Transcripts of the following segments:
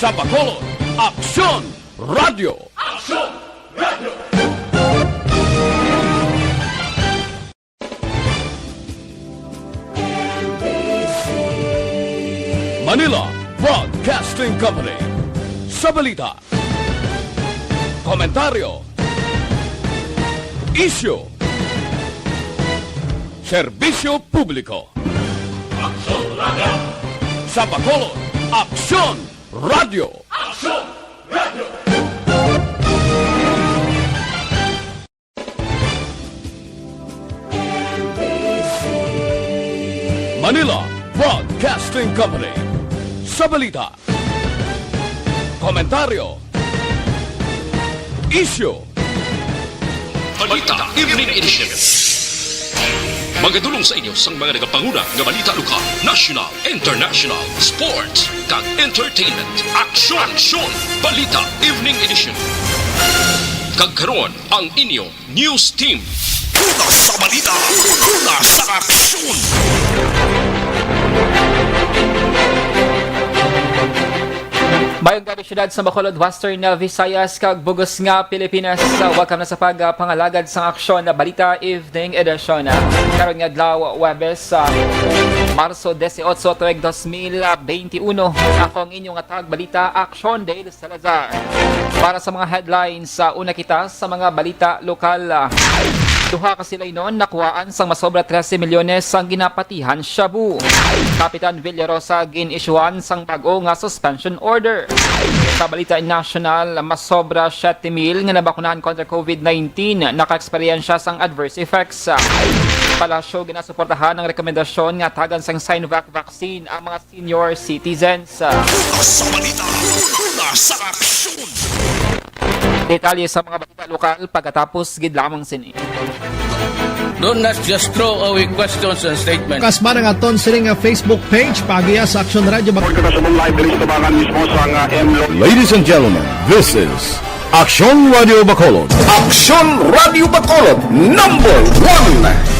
Sa Bacolod, Aksyon Radio! Aksyon Radio! Manila Broadcasting Company. Sa balita, komentaryo, isyu, serbisyo publiko. Aksyon Radio! Sa Bacolod, Aksyon Radio! Aksyon Radio! Manila Broadcasting Company. Sa balita, komentaryo, isyu, Balita Evening Edition. Magadulong sa inyo sang mga nagapanguna nga balita lokal, national, international, sports, kag entertainment. Aksyon! Balita Evening Edition. Kag karon ang inyo news team. Una sa balita, una sa aksyon. Mayong gabi syudad sa Bacolod, Western Visayas, kag bugos nga Pilipinas. Welcome na sa pagpangalagad sa aksyon na Balita Evening Edition. Karon nga adlaw Huwebes, Marso 18, tuig 2021. Akong inyong atag balita, Aksyon Dale Salazar. Para sa mga headlines, una kita sa mga balita lokal. Duha ka sila noon nakuhaan sang masobra 13 milyones sang ginapatihan shabu. Kapitan Villarosa gin-issuean sang bago nga suspension order. Sa balita national, masobra 7,000 nga nabakunahan kontra COVID-19 naka-eksperyensya sang adverse effects. Palasyo ginasuportahan ng rekomendasyon nga tagan sang Sinovac vaccine ang mga senior citizens. Sa balita, una sa aksyon. Detalye sa mga balita lokal pagkatapos gid lamang sini. Do not just throw away questions and statements. Kasma ng aton sining Facebook page pagiya sa Aksyon Radio. Ladies and gentlemen, this is Aksyon Radio Bacolod. Aksyon Radio Bacolod #1.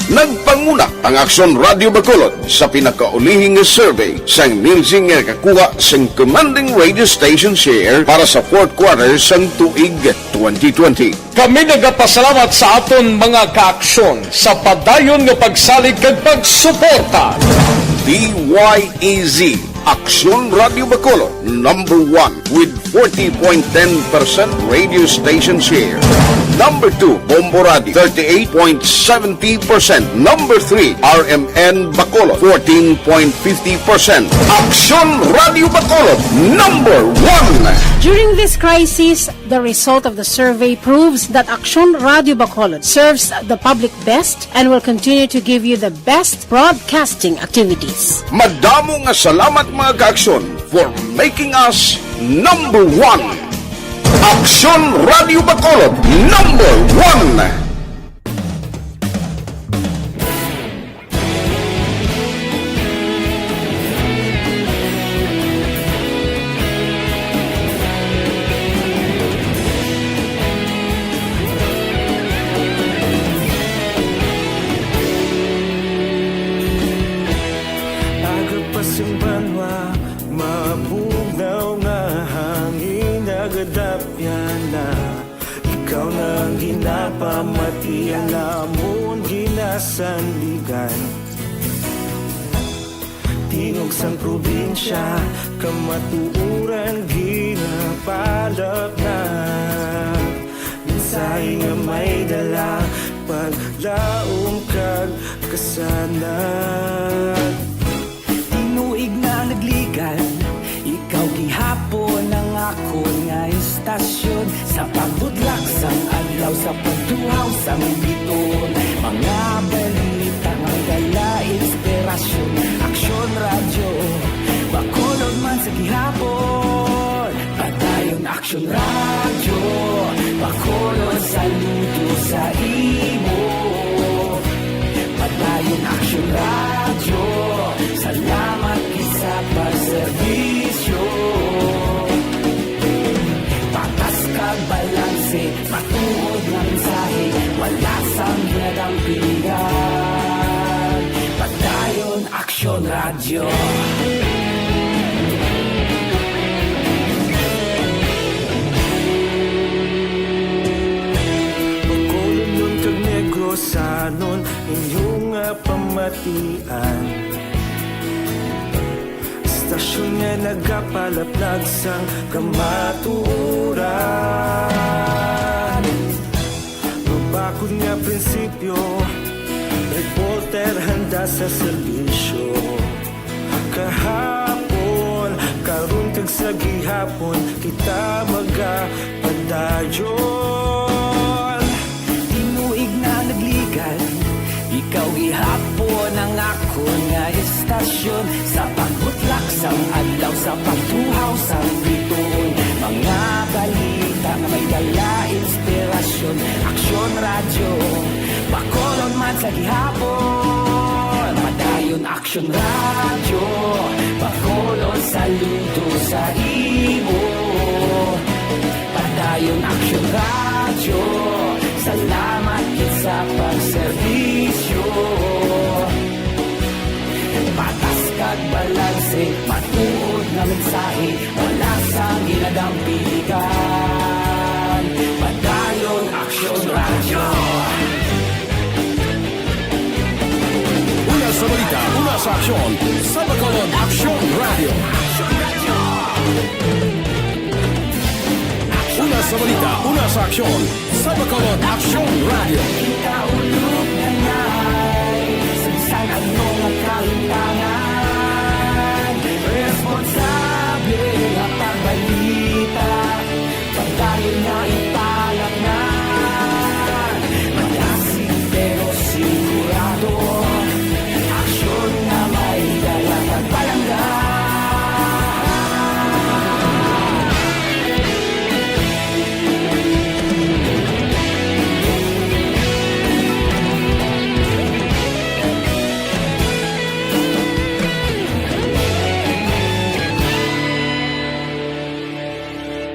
Nagpanguna ang Aksyon Radio Bacolod sa pinakaulihing survey sa Nielsen nga kakuha sa commanding radio station share para sa fourth quarter sa tuig 2020. Kami nagapasalamat sa aton mga kaaksyon sa padayon nga pagsalig kag pagsuporta. DYEZ Aksyon Radio Bacolod #1 with 40.10% radio station share. Number 2, Bombo Radio, 38.70%. Number 3, RMN Bacolod, 14.50%. Aksyon Radio Bacolod #1. During this crisis, the result of the survey proves that Aksyon Radio Bacolod serves the public best and will continue to give you the best broadcasting activities. Madamo nga salamat mga kaaksyon for making us #1. Aksyon Radio Bacolod #1. Agapasumbanwa, mabugaw nga hangin nagadapyan na. Ikaw nang ginapamatian namon ginasandigan. Tingog sang probinsya, kamatuuran ginapalap na. Minsay nga may dala, paglaom kag kasanan. Tinuig na nagligan, ikaw gihapon ang ako nga istasyon. Sa pagbudlak sang adlaw, sa pagduhaw sang biton. Mga balita nga dala inspirasyon. Aksyon Radio, Bacolod man sa gihapon. Padayon Aksyon Radio, Bacolod saludo sa imo. Padayon Aksyon Radio, salamat kisa pagserbisyo. Patas kag balanse, matuod ng mensahe, wala sang ginadang pilihan. Padayon Aksyon Radio. sanon inyong pamatian. Istasyon nga nagapalaplag sang kamaturan. Mabakod nga prinsipyo, reporter handa sa serbisyo. Kahapon, karun kag sa gihapon, kita magapadayon. Tinuig na nagligan, ikaw gihapon ang ako nga estasyon. Sa pagbutlak sang adlaw, sa pagtuhaw sang bituon, mga balita nga may dala inspirasyon. Aksyon radyo, Bacolod man sa gihapon. Padayon Aksyon radyo, Bacolod saludo sa imo. Padayon Aksyon radyo, salamat kit sa pagserbisyo. Patas kag balanse, matuod nga mensahe, wala sang ginadampigan. Padayon Aksyon radyo. Una sa balita, una sa aksyon, sa Bacolod Aksyon Radio. Una sa balita, una sa aksyon, sa Bacolod Aksyon Radio. Ikaulog na na'y sansan ang mga kahintangan. Responsable na pagbalita, pagdayon na ipalat na. Malasig pero sigurado, aksyon na may dalang pagpalanggan.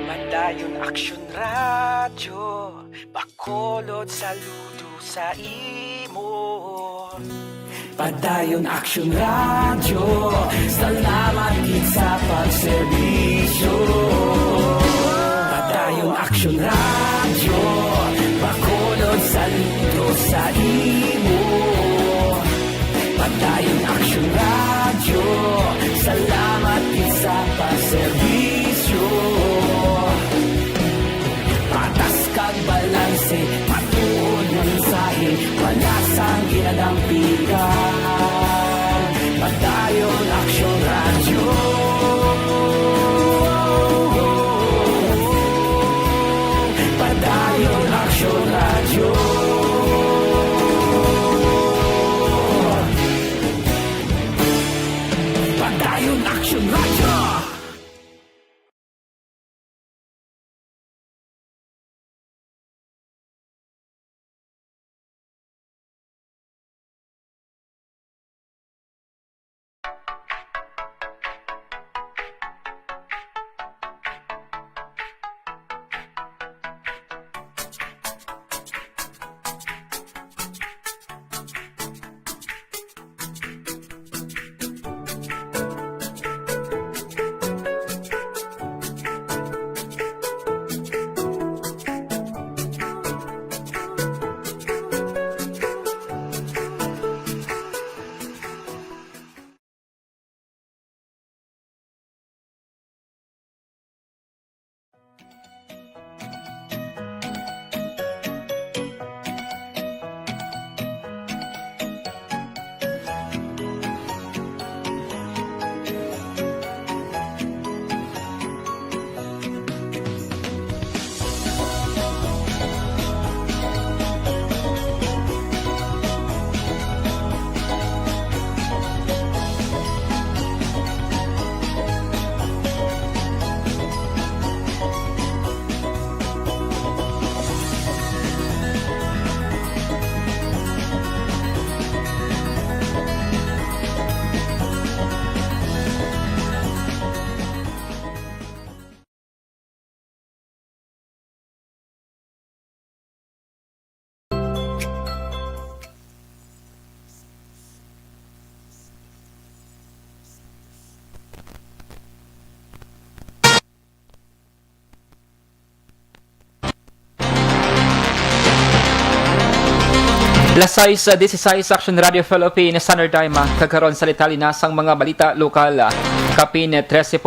Padayon Aksyon radyo, Bacolod saludo sa imo. Padayon Aksyon radyo, salamat gid sa pagserbisyo. Padayon Aksyon radyo, Bacolod saludo sa imo. Padayon Aksyon radyo, salamat gid sa pagserbisyo. Patas kag balanse, matuod nga mensahe, wala sang ginadampigan. Padayon Aksyon radyo. Padayon Aksyon radyo. Padayon Aksyon radyo. Lasay sa 16 Action Radio Philippines Standard Time kagkaroon sa litalinasang mga balita lokal. Kapin 13.8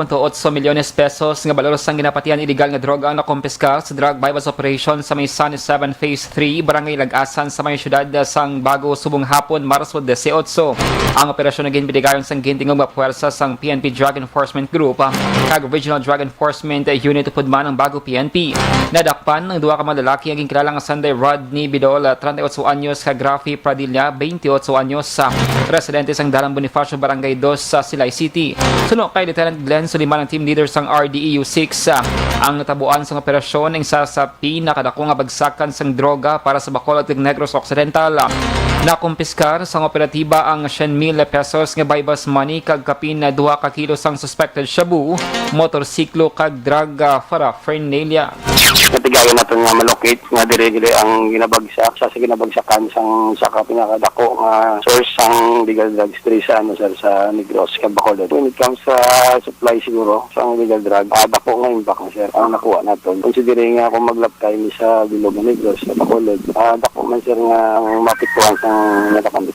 milyones pesos nga baloros ang ginapatian illegal nga droga ang nakumpiska sa drug bypass operation sa may Sunny 7 Phase 3 Barangay Lagasan sa may syudad sang Bago Subong hapon Marso 18. Ang operasyon na ginbidigayon sang gintingog mapuwersa sang PNP Drug Enforcement Group kag Regional Drug Enforcement Unit upod man ang Bago PNP. Nadakpan ng duha ka mga lalaki ang ginkilalang Sunday Rodney Bidol 38 anyos kag Rafi Pradilla 28 anyos sa residente sang Dalang Bonifacio Barangay 2 sa Silay City. Suno kay Lieutenant Glenn Suliman ang team leader sang RDEU 6 ang natabuan sang operasyon ng isa sa pinakadako nga bagsakan sang droga para sa Bacolod ug Negros Occidental. Nakumpiskar sang operatiba ang 100,000 pesos nga bypass money kag kapin na 2 ka kilo sang suspected shabu, motorsiklo kag drug paraphernalia. Natigayon natin nga malocate nga dire ang ginabagsak sa ginabagsakan sang saka pinakadako nga source sang legal drugs diri sa sa Negros kag Bacolod. When it comes sa supply siguro sang legal drug, dako nga impact na sir ang nakuha naton. Considering nga kung maglaptay ni sa bilog ng Negros sa Bacolod, dako man sir nga mapituan sang natakam.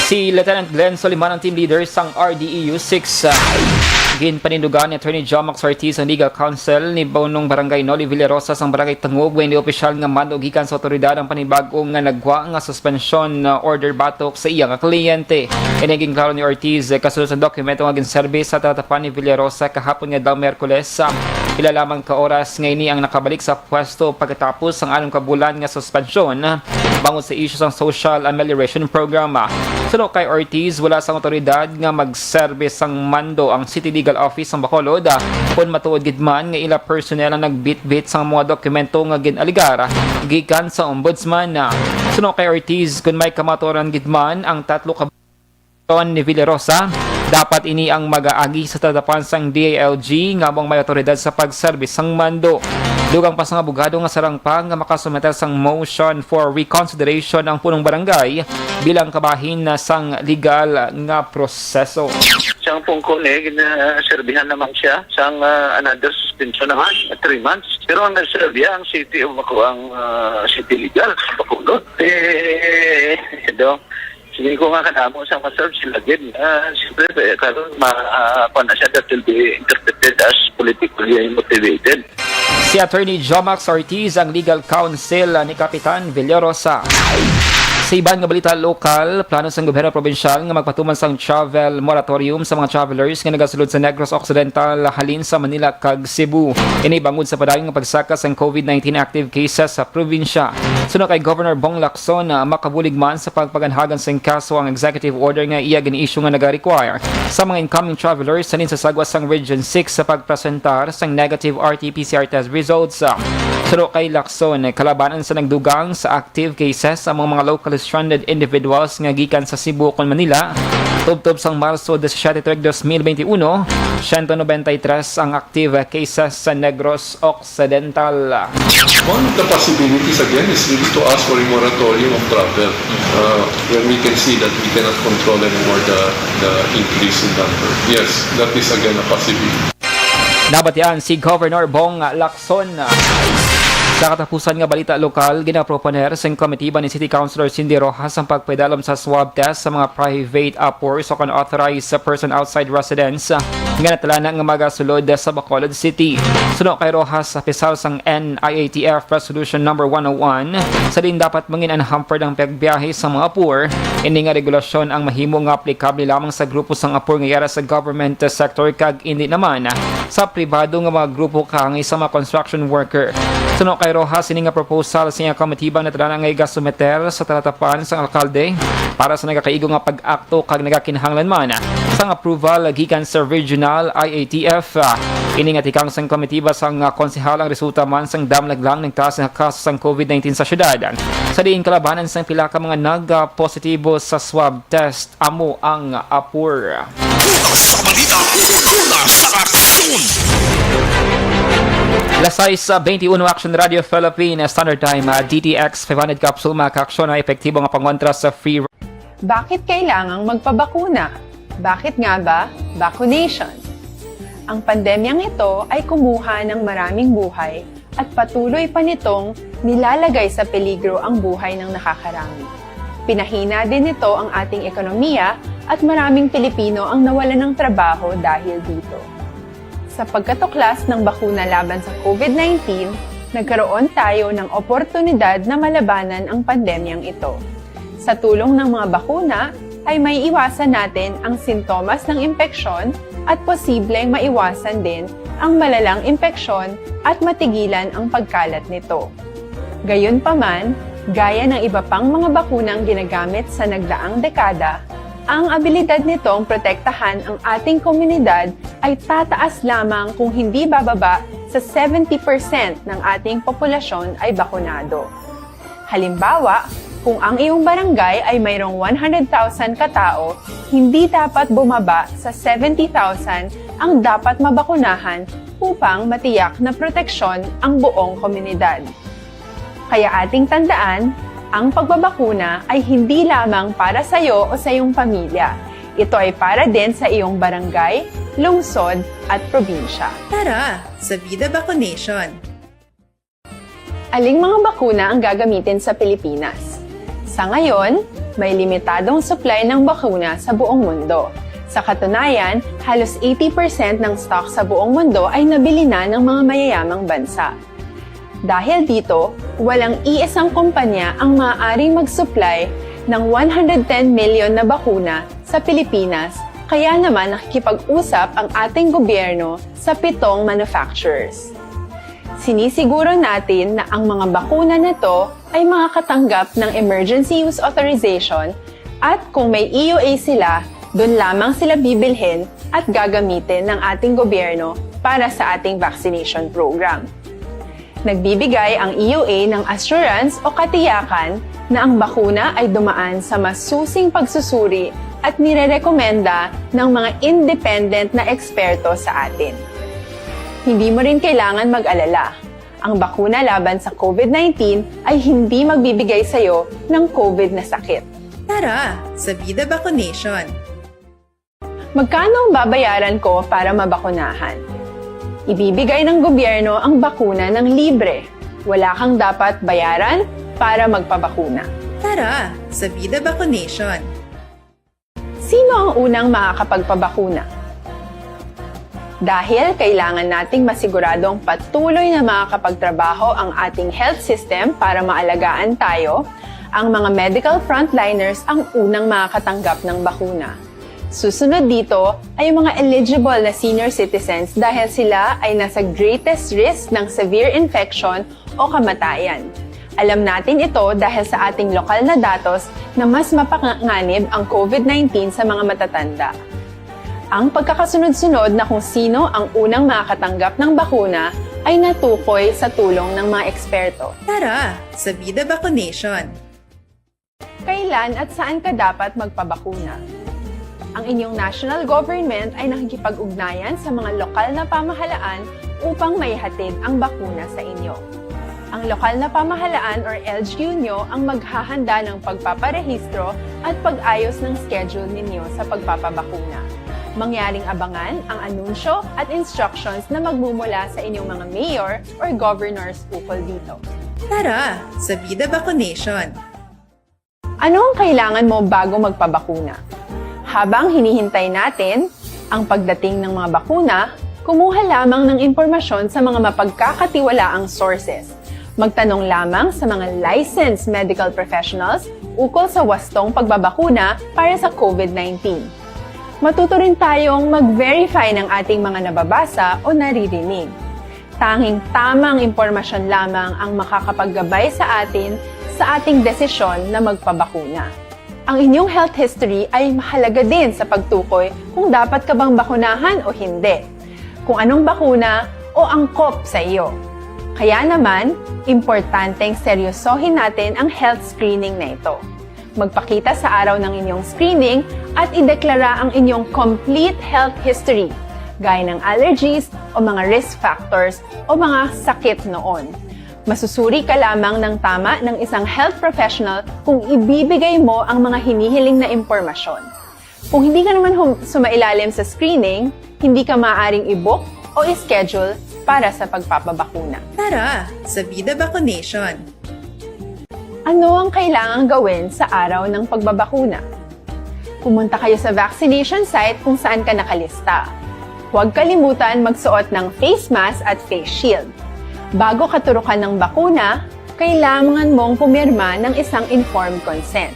Si Lieutenant Glenn Soliman ang team leader sang RDEU 6. Ginpanindugan ni Attorney John Max Ortiz ang legal counsel ni Baunong Barangay Noli Villarosa sang Barangay Tangog when the official nga mando gikan sa otoridad ang panibagong nga nagwa nga suspension order batok sa iya nga kliyente. Iniging klaro ni Ortiz kasunod sa dokumento nga ginserbe sa tatapan ni Villarosa kahapon nga daw Miyerkules. Pila lamang ka oras ngayon ang nakabalik sa pwesto pagkatapos ang 6 ka bulan nga suspensyon bangon sa issue sang Social Amelioration Program. Sunod kay Ortiz, wala sang otoridad nga mag-service sang mando ang City Legal Office ng Bacolod kung matuod gidman nga ila personnel ang nagbit-bit sang mga dokumento nga ginaligara gikan sa ombudsman. Sunod kay Ortiz, kung may kamatuoran gidman ang 3 ka ni Villarosa, dapat ini ang mag-aagi sa tatapan sang DALG nga mong may otoridad sa pag-service sang mando. Dugang pa sang abogado nga sarang pa nga makasumeter sang motion for reconsideration ang punong barangay bilang kabahin na sang legal nga proseso. Siyang pungkol ginaserbihan naman siya sang another suspension naman 3 months. Pero ang nagserbihan ang city o ang city legal sa Bacolod. Sige ko nga kanamo sa maserve sila din. Siyempre, karon na siya that will be interpreted as politically motivated. Si Attorney Jomax Ortiz ang legal counsel ni Kapitan Villarosa. Sa iban nga balita lokal, plano sa gobyerno probensyal nga magpatuman sang travel moratorium sa mga travelers nga nagasulod sa Negros Occidental halin sa Manila kag Cebu. Ini bangod sa padayong pagsaka sang COVID-19 active cases sa probinsya. Sunod kay Governor Bong Lacson na makabulig man sa pagpaganhagan sang kaso ang executive order nga iya gini-issue nga naga-require sa mga incoming travelers sa sagwa sang Region 6 sa pagpresentar sang negative RT-PCR test results. Sunod kay Lacson, kalabanan sa nagdugang sa active cases sa mga local stranded individuals nga gikan sa Cebu ug Manila. Tubtob sang Marso 17, 2021, 193 ang active cases sa Negros Occidental. One of the possibilities again is really to ask for a moratorium of travel when we can see that we cannot control anymore the increase in number. Yes, that is again a possibility. Nabatian si Governor Bong Lacson. Sa katapusan nga balita lokal, ginaproponer sa komitiba ni City Councilor Cindy Rojas ang pagpaidalam sa swab test sa mga private upwards o unauthorized person outside residence nga natalana nga magasulod sa Bacolod City. Sunod kay Rojas sa pisal sang NIATF Resolution No. 101 sa din dapat mangin unhampered ang pagbiyahe sa mga poor. Ini nga regulasyon ang mahimo nga aplikable lamang sa grupo sang apur nga yara sa government sector kag hindi naman sa pribado nga mga grupo kang sa mga construction worker. Sunod kay Rojas, ini nga proposal sa iyang komitiba na talaan nga igasumeter sa talatapan sa alkalde para sa nagakaigo nga pag-akto kag nagakinahanglan man sang approval gikan sa Regional IATF. Ini nga tikang sang komitiba sang konsehal ang resulta man sang damlaglang ng taas nga kaso sang COVID-19 sa syudad. Sa diin kalabanan sang pila ka mga nag-positibo sa swab test amo ang apur. Sa balita, sa aksyon! Lasay sa 21 Action Radio Philippines Standard Time, DTX 500 capsule makaaksyon na epektibo nga pangontra sa free. Bakit kailangang magpabakuna? Bakit nga ba? Vaccination. Ang pandemyang ito ay kumuha ng maraming buhay at patuloy pa nitong nilalagay sa peligro ang buhay ng nakakarami. Pinahina din nito ang ating ekonomiya at maraming Pilipino ang nawalan ng trabaho dahil dito. Sa pagkatuklas ng bakuna laban sa COVID-19, nagkaroon tayo ng oportunidad na malabanan ang pandemyang ito. Sa tulong ng mga bakuna, ay may iwasan natin ang sintomas ng impeksyon at posibleng maiwasan din ang malalang impeksyon at matigilan ang pagkalat nito. Gayunpaman, gaya ng iba pang mga bakunang ginagamit sa nagdaang dekada, ang abilidad nitong protektahan ang ating komunidad ay tataas lamang kung hindi bababa sa 70% ng ating populasyon ay bakunado. Halimbawa, kung ang iyong barangay ay mayroong 100,000 katao, hindi dapat bumaba sa 70,000 ang dapat mabakunahan upang matiyak na proteksyon ang buong komunidad. Kaya ating tandaan, ang pagbabakuna ay hindi lamang para sa iyo o sa iyong pamilya. Ito ay para din sa iyong barangay, lungsod at probinsya. Tara, sa Vida Vaccination! Aling mga bakuna ang gagamitin sa Pilipinas? Sa ngayon, may limitadong supply ng bakuna sa buong mundo. Sa katunayan, halos 80% ng stock sa buong mundo ay nabili na ng mga mayayamang bansa. Dahil dito, walang iisang kumpanya ang maaaring mag-supply ng 110 million na bakuna sa Pilipinas, kaya naman nakikipag-usap ang ating gobyerno sa 7 manufacturers. Sinisiguro natin na ang mga bakuna nito ay makakatanggap ng Emergency Use Authorization at kung may EUA sila, doon lamang sila bibilhin at gagamitin ng ating gobyerno para sa ating vaccination program. Nagbibigay ang EUA ng assurance o katiyakan na ang bakuna ay dumaan sa masusing pagsusuri at nirerekomenda ng mga independent na eksperto sa atin. Hindi mo rin kailangan mag-alala. Ang bakuna laban sa COVID-19 ay hindi magbibigay sa iyo ng COVID na sakit. Tara, sa Vida Vaccination! Magkano ang babayaran ko para mabakunahan? Ibibigay ng gobyerno ang bakuna ng libre. Wala kang dapat bayaran para magpabakuna. Tara, sa Vida Vaccination! Sino ang unang makakapagpabakuna? Dahil kailangan nating masiguradong patuloy na makakapagtrabaho ang ating health system para maalagaan tayo, ang mga medical frontliners ang unang makakatanggap ng bakuna. Susunod dito ay mga eligible na senior citizens dahil sila ay nasa greatest risk ng severe infection o kamatayan. Alam natin ito dahil sa ating lokal na datos na mas mapanganib ang COVID-19 sa mga matatanda. Ang pagkakasunod-sunod na kung sino ang unang makakatanggap ng bakuna ay natukoy sa tulong ng mga eksperto. Tara, sa Vida Vaccination! Kailan at saan ka dapat magpabakuna? Ang inyong national government ay nakikipag-ugnayan sa mga lokal na pamahalaan upang maihatid ang bakuna sa inyo. Ang lokal na pamahalaan or LGU nyo ang maghahanda ng pagpaparehistro at pag-ayos ng schedule ninyo sa pagpapabakuna. Mangyaring abangan ang anunsyo at instructions na magmumula sa inyong mga mayor or governors ukol dito. Tara, sa Vida Vaccination! Ano ang kailangan mo bago magpabakuna? Habang hinihintay natin ang pagdating ng mga bakuna, kumuha lamang ng impormasyon sa mga mapagkakatiwalaang sources. Magtanong lamang sa mga licensed medical professionals ukol sa wastong pagbabakuna para sa COVID-19. Matuto rin tayong mag-verify ng ating mga nababasa o naririnig. Tanging tamang impormasyon lamang ang makakapaggabay sa atin sa ating desisyon na magpabakuna. Ang inyong health history ay mahalaga din sa pagtukoy kung dapat ka bang bakunahan o hindi, kung anong bakuna o angkop sa iyo. Kaya naman, importanteng seryosohin natin ang health screening na ito. Magpakita sa araw ng inyong screening at ideklara ang inyong complete health history, gaya ng allergies o mga risk factors o mga sakit noon. Masusuri ka lamang ng tama ng isang health professional kung ibibigay mo ang mga hinihiling na impormasyon. Kung hindi ka naman sumailalim sa screening, hindi ka maaaring i-book o i-schedule para sa pagpapabakuna. Tara, sa Vida Vaccination! Ano ang kailangang gawin sa araw ng pagbabakuna? Pumunta kayo sa vaccination site kung saan ka nakalista. Huwag kalimutan magsuot ng face mask at face shield. Bago katurukan ng bakuna, kailangan mong pumirma ng isang informed consent.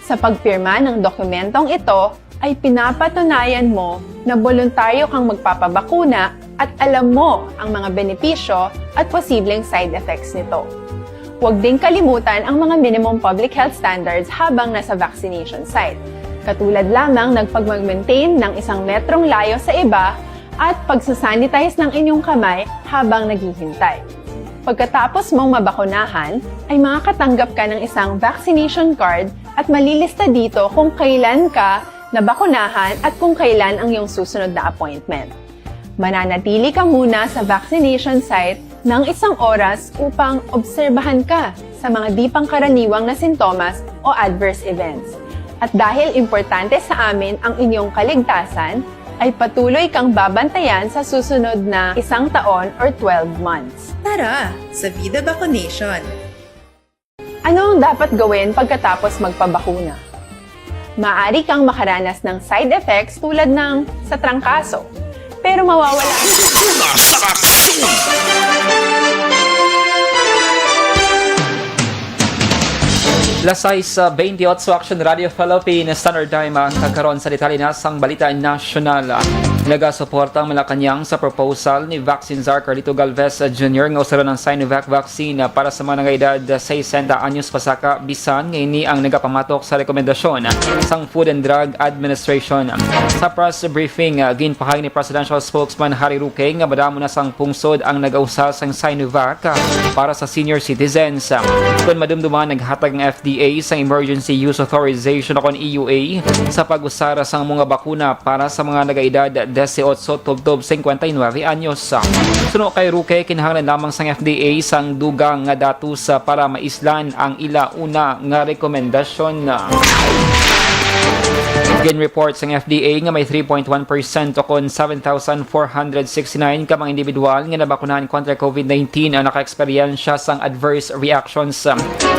Sa pagpirma ng dokumentong ito, ay pinapatunayan mo na voluntaryo kang magpapabakuna at alam mo ang mga benepisyo at posibleng side effects nito. Huwag din kalimutan ang mga minimum public health standards habang nasa vaccination site. Katulad lamang nagpag-maintain ng 1 metrong layo sa iba at pagsasanitize ng inyong kamay habang naghihintay. Pagkatapos mong mabakunahan, ay makakatanggap ka ng isang vaccination card at malilista dito kung kailan ka nabakunahan at kung kailan ang iyong susunod na appointment. Mananatili ka muna sa vaccination site ng 1 oras upang obserbahan ka sa mga di pangkaraniwang na sintomas o adverse events. At dahil importante sa amin ang inyong kaligtasan, ay patuloy kang babantayan sa susunod na 1 taon or 12 months. Tara, sa Vida Vaccination! Ano ang dapat gawin pagkatapos magpabakuna? Maaari kang makaranas ng side effects tulad ng sa trangkaso, pero mawawala. Lasay sa 28 Action Radio Philippines Standard Time ang kakaroon sa detalye na sang balita nasyonal. Nagasuporta ang Malacanang sa proposal ni Vaccine Czar Carlito Galvez Jr. ng usaron ng Sinovac vaccine para sa mga edad 60 anyos pasaka bisan ngayon ang nagapamatok sa rekomendasyon sang Food and Drug Administration. Sa press briefing, ginpahay ni Presidential Spokesman Harry Roque nga madamo na sang pungsod ang nag-ausal sang Sinovac para sa senior citizens. Kung madumduman naghatag ng FDA sa Emergency Use Authorization o EUA sa pag-usara sa mga bakuna para sa mga nag-edad 18-59 anyos. Suno kay Roque, kinahanglan lamang sang FDA sang dugang nga datos para maislan ang ilauna nga rekomendasyon. Again, reports ng FDA nga may 3.1% o kon 7,469 ka mga individual nga nabakunahan kontra COVID-19 ang naka-eksperyensya sang adverse reactions.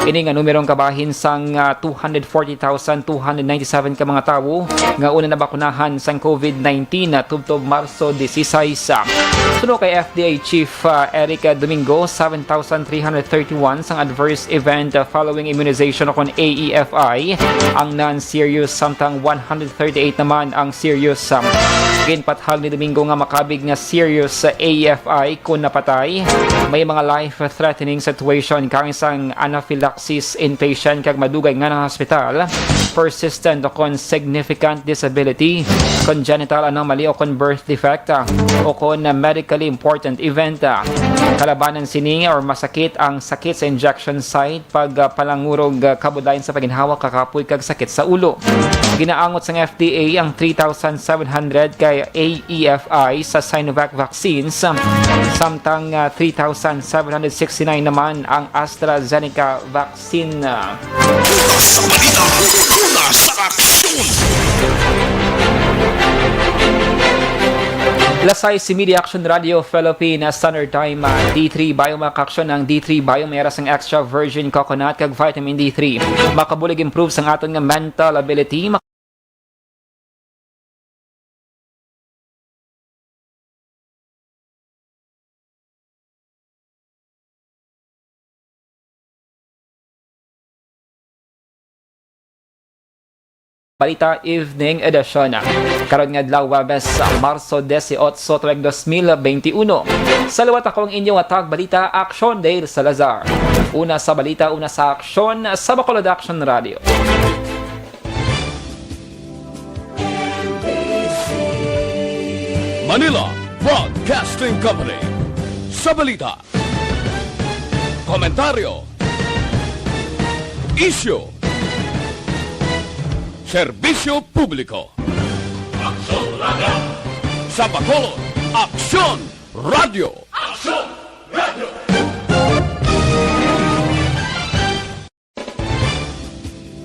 Ini nga numerong kabahin sang 240,297 ka mga tawo nga una nabakunahan sang COVID-19 tubtob Marso 16. Suno kay FDA Chief Eric Domingo, 7,331 sang adverse event following immunization o kon AEFI ang non-serious samtang 138 naman ang serious. Ginpathal ni Domingo nga makabig nga serious AEFI kung napatay. May mga life-threatening situation kang isang anaphylaxis inpatient kag madugay nga ng hospital, persistent o kon significant disability, congenital anomaly o kon birth defect o kon medically important event. Kalabanan sini or masakit ang sakit sa injection site pag palangurog kabudayan sa paginhawak kakapoy kag sakit sa ulo. Ginaangot sa FDA ang 3,700 kay AEFI sa Sinovac vaccines, samtang 3,769 naman ang AstraZeneca vaccine. Sa balita, una sa aksyon! Lasay si Media Action Radio Philippines Standard Time. D3 Biomac Action ng D3 Biomera sang extra virgin coconut kag vitamin D3. Makabulig improve sang aton nga mental ability. Balita Evening Edition. Karon nga adlaw Webes, Marso 18, tuig 2021. Salawat akong inyong atag balita Action Dale Salazar. Una sa balita, una sa aksyon sa Bacolod Action Radio. Manila Broadcasting Company. Sa balita, komentaryo, issue, serbisyo publiko. Aksyon Radio! Sa Bacolod, Aksyon Radio! Aksyon!